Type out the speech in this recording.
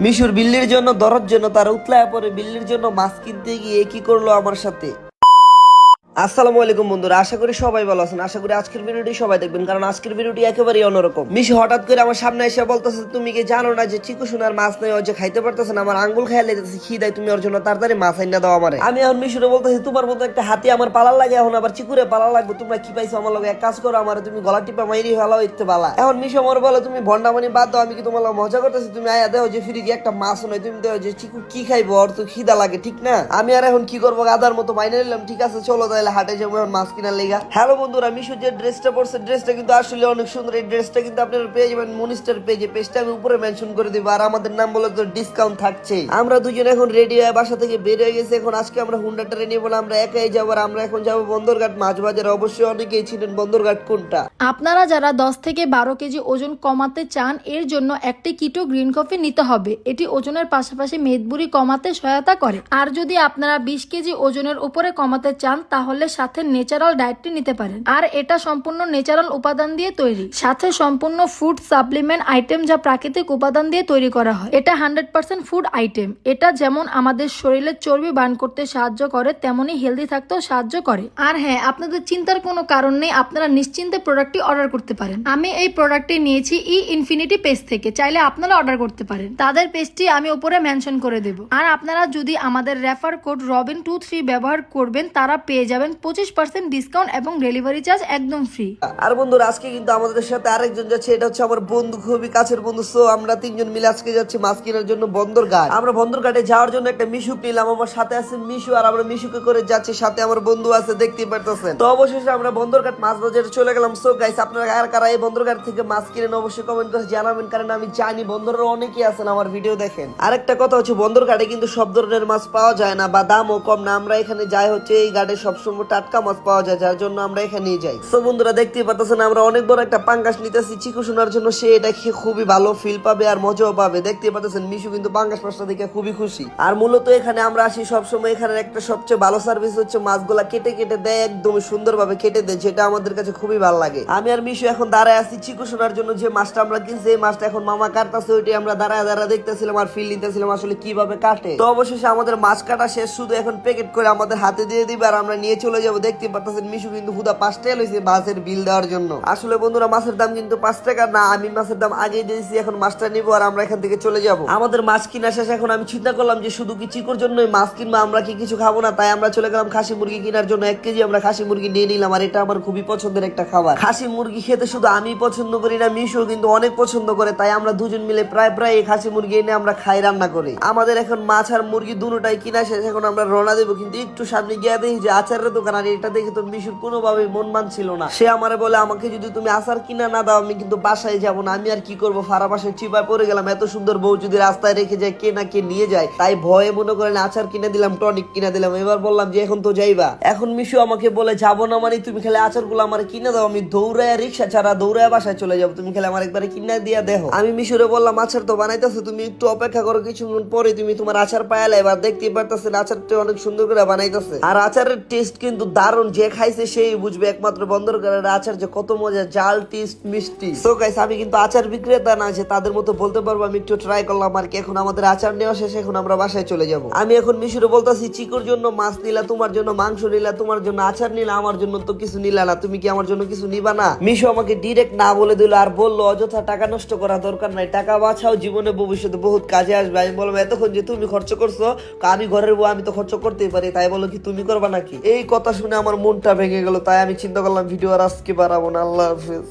মিশুর বিল্লির জন্য দরদ জন্য তার উতলায় পরে বিল্লির জন্য মাছ কিনতে গিয়ে কি করলো আমার সাথে। আসসালামু আলাইকুম বন্ধুরা, আশা করি সবাই ভালো আছেন। আশা করি আজকের ভিডিওটি সবাই দেখবেন, কারণ আজকের ভিডিওটি একেবারেই অন্যরকম। মিশু হঠাৎ করে আমার সামনে এসে বলতেছে, তুমি কি জানো না যে চিকু সোনার মাছ নেই, ও যে খাইতে পারতেছে না, আমার আঙ্গুল খাইয়া লেগেছে খিদায়, তুমি ওর জন্য তাড়াতাড়ি মাছ আইনা দাও আমারে। আমি এখন মিশুরে বলতেছি, তোমার মতো একটা হাতি আমার পালার লাগে, এখন আবার চিকুরে পালার লাগবে, তোমরা কি পাইছো আমার লগে? এক কাজ করো, আমার তুমি গলা টিপা মাইরি ভালো ইতে বালা। এখন মিশু আমার বলে, তুমি ভন্ডামানি বাদ দাও, আমি কি তোমার লগে মজা করতেছি? তুমি আয়া দেও যে ফ্রিজে একটা মাছ নয়, তুমি দেও যে চিকু কি খাইবো, ওর তো খিদা লাগে, ঠিক না? আমি আর এখন কি করবো, গাদার মতো মাইনে নিলাম। ঠিক আছে চলো তাহলে হাটে যাবো এখন মাছ কিনার লেগা। হ্যালো বন্ধুরা, মিশু যে ড্রেসটা পরছে, ড্রেসটা কিন্তু আসলে অনেক সুন্দর। এই ড্রেসটা কিন্তু আপনারা পেয়ে যাবেন মনিস্টার পেজে, পেজটা আমি উপরে মেনশন করে দিব, আর আমাদের নাম বলে তো ডিসকাউন্ট থাকছে। আমরা দুজন এখন রেডি হয়ে বাসা থেকে বের হয়ে গেছি। এখন আজকে আমরা হুন্ডাটা নিয়ে বলে আমরা একাই যাবো, আর আমরা এখন যাবো বন্দরঘাট মাছ বাজারে। অবশ্যই অনেকেই ছিলেন বন্দরঘাট কোনটা। আপনারা যারা 10 থেকে 12 কেজি ওজন কমাতে চান, এর জন্য একটি কিটো গ্রিন কফি নিতে হবে। এটি ওজনের পাশাপাশি মেদবুরি কমাতে সহায়তা করে। আর যদি আপনারা 20 কেজি ওজনের উপরে কমাতে চান, তাহলে সাথে ন্যাচারাল ডায়েটটি নিতে পারেন। আর এটা সম্পূর্ণ ন্যাচারাল উপাদান দিয়ে তৈরি, সাথে সম্পূর্ণ ফুড সাপ্লিমেন্ট আইটেম, যা প্রাকৃতিক উপাদান দিয়ে তৈরি করা হয়। এটা 100% ফুড আইটেম। এটা যেমন আমাদের শরীরের চর্বি বার্ন করতে সাহায্য করে, তেমনি হেলদি থাকতেও সাহায্য করে। আর হ্যাঁ, আপনাদের চিন্তার কোনো কারণ নেই, আপনারা নিশ্চিন্তে প্রোডাক্টটি অর্ডার করতে পারেন। আমি এই প্রোডাক্টটি নিয়েছি ইনফিনিটি পেজ থেকে, চাইলে আপনারা অর্ডার করতে পারেন। তাদের পেজটি আমি উপরে মেনশন করে দেব। আর আপনারা যদি আমাদের রেফার কোড robin23 ব্যবহার করবেন, তারা পেয়ে যাবেন 25% ডিসকাউন্ট এবং ডেলিভারি চার্জ একদম ফ্রি। আর বন্ধুরা, আজকে কিন্তু আমাদের সাথে আরেকজন যাচ্ছে, এটা হচ্ছে আমার বন্ধু, খুবই কাছের বন্ধু। সো আমরা তিনজন মিলে আজকে যাচ্ছি মাছ কেনার জন্য বন্দরঘাট। আমরা বন্দরঘাটে যাওয়ার জন্য একটা মিশুক নিলাম, আমার সাথে আছে মিশু, আর আমরা মিশুকে করে যাচ্ছি, সাথে আমার বন্ধু আছে, দেখতেই পারতেছেন। তো অবশেষে আমরা বন্দরঘাট মাছ বাজারে চলে গেলাম। সো গাইস, আপনারা কারা এই বন্দরঘাট থেকে মাছ কিনেন অবশ্যই কমেন্ট করে জানাবেন, কারণ আমি জানি বন্দরের অনেকেই আছেন আমার ভিডিও দেখেন। আরেকটা কথা হচ্ছে, বন্দরঘাটে কিন্তু সব ধরনের মাছ পাওয়া যায় না, বা দামও কম না। আমরা এখানে যাই হচ্ছে এই ঘাটে সবসময় টাটকা মাছ পাওয়া যায়, যার জন্য আমরা এখানেই যাই। তো বন্ধুরা, দেখতেই পাচ্ছেন আমরা অনেক বড় একটা পাঙ্গাস নিতেছি চিকু শোনার জন্য। সে এটা খেয়ে খুবই ভালো ফিল পাবে আর মজাও পাবে। দেখতেই পাচ্ছেন মিশু কিন্তু পাঙ্গাস মাছটা দেখে খুবই খুশি। আর মূলত এখানে আমরা আসি সবসময়, এখানে একটা সবচেয়ে ভালো সার্ভিস হচ্ছে মাছগুলা কেটে কেটে দেয়, একদম সুন্দরভাবে কেটে দেয়, যেটা আমাদের কাছে খুবই ভালো লাগে। আমি আর মিশু এখন দাঁড়ায় আছি চিকু শোনার জন্য। যে মাছটা আমরা কিনছি, এই মাছটা এখন মামা কাটতেছে, ওইটাই আমরা দাঁড়ায় দাঁড়ায় দেখতেছিলাম আর ফিল নিতেছিলাম আসলে কিভাবে কাটে। তো অবশেষে আমাদের মাছ কাটা শেষ, শুধু এখন প্যাকেট করে আমাদের হাতে দিয়ে দিবে আর আমরা নিয়ে চলে যাবো। দেখতে পাচ্ছেন মিশু কিন্তু হুদা 5 টাকা লইছে মাছের বিল দেওয়ার জন্য। আসলে বন্ধুরা, মাছের দাম কিন্তু 5 টাকা না, আমি মাছের দাম আগেই দিয়েছি। এখন মাছটা নিবো আর আমরা এখান থেকে চলে যাব। আমাদের মাছ কিনা শেষ। এখন আমি চিন্তা করলাম যে শুধু কি চিকুর জন্যই মাছ কিনবো, আমরা কি কিছু খাবো না? তাই আমরা চলে গেলাম খাসি মুরগি কেনার জন্য। 1 কেজি আমরা খাসি মুরগি নিয়ে নিলাম, আর এটা আমার খুবই পছন্দের একটা খাবার। খাসি মুরগি খেতে শুধু আমি পছন্দ করি না, মিশু কিন্তু অনেক পছন্দ করে। তাই আমরা দুজন মিলে প্রায় এই খাসি মুরগি এনে আমরা খাই, রান্না করি। আমাদের এখন মাছ আর মুরগি দুটোটাই কিনা শেষ। এখন আমরা রওনা দেবো, কিন্তু একটু সামনে গিয়ে দেখি যে আচারের দোকান, আর এটা দেখে তো মিশুর কোনোভাবেই মন মানছিল না। সে আমারে বলে, আমাকে যদি তুমি আচার কিনা না দাও, আমি কিন্তু বাসায় যাবো না। আমি আর কি করবো, ফারা বাসায় চিপায় পড়ে গেলাম। এত সুন্দর বউ যদি রাস্তায় রেখে যায়, কে না কে নিয়ে যায়, তাই ভয়ে মনে করেন আচার কিনে দিলাম, টনিক কিনে দিলাম। এবার বললাম যে এখন তো যাইবা। এখন মিশু আমাকে বলে, যাবো না মানে তুমি খেলে আচার গুলো আমার কিনে দাও, আমি দৌড়ায় রিক্সা ছাড়া দৌড়ায় বাসায় চলে যাবো, তুমি খেলে আমার একবারে কিনে দিয়া দেখো। আমি মিশুরে বললাম, আচার তো বানাইতেছো, তুমি একটু অপেক্ষা করো, কিছুক্ষণ পরে তুমি তোমার আচার পায়ালে। এবার দেখতেই পারতেছেন আচারটা অনেক সুন্দর করে বানাইতেছে, আর আচারের টেস্ট কিন্তু দারুণ। যে খাইছে সেই বুঝবে, একমাত্র বন্দরঘাটের আচার যে কত মজা, জাল টেস্ট মিষ্টি। সো গাইস, আমি কিন্তু আচার বিক্রেতা না যে তাদের মতো বলতে পারবো। আমি একটু ট্রাই করলাম আর কি। এখন আমাদের আচার নেওয়া শেষ, এখন আমরা বাসায় চলে যাব। আমি এখন মিশুরে বলতেছি, চিকুর জন্য মাছ নিলা, তোমার জন্য মাংস নিলা, তোমার জন্য আচার নিলা, আমার জন্য তো কিছু নিলা না, তুমি কি আমার জন্য কিছু নিবা না? মিশু আমাকে ডিরেক্ট না বলে দিল, আর বললো অযথা টাকা নষ্ট করা দরকার নাই, টাকা বাঁচাও, জীবনে ভবিষ্যতে বহুত কাজে আসবে। আমি বলবো, এতক্ষণ যে তুমি খরচ করছো, আমি ঘরের বউ, আমি তো খরচ করতেই পারি, তাই বলো কি তুমি করবা নাকি? এই কথা শুনে আমার মনটা ভেঙে গেল। তাই আমি চিন্তা করলাম ভিডিও আর আজকে বাড়াবো না। আল্লাহ হাফেজ।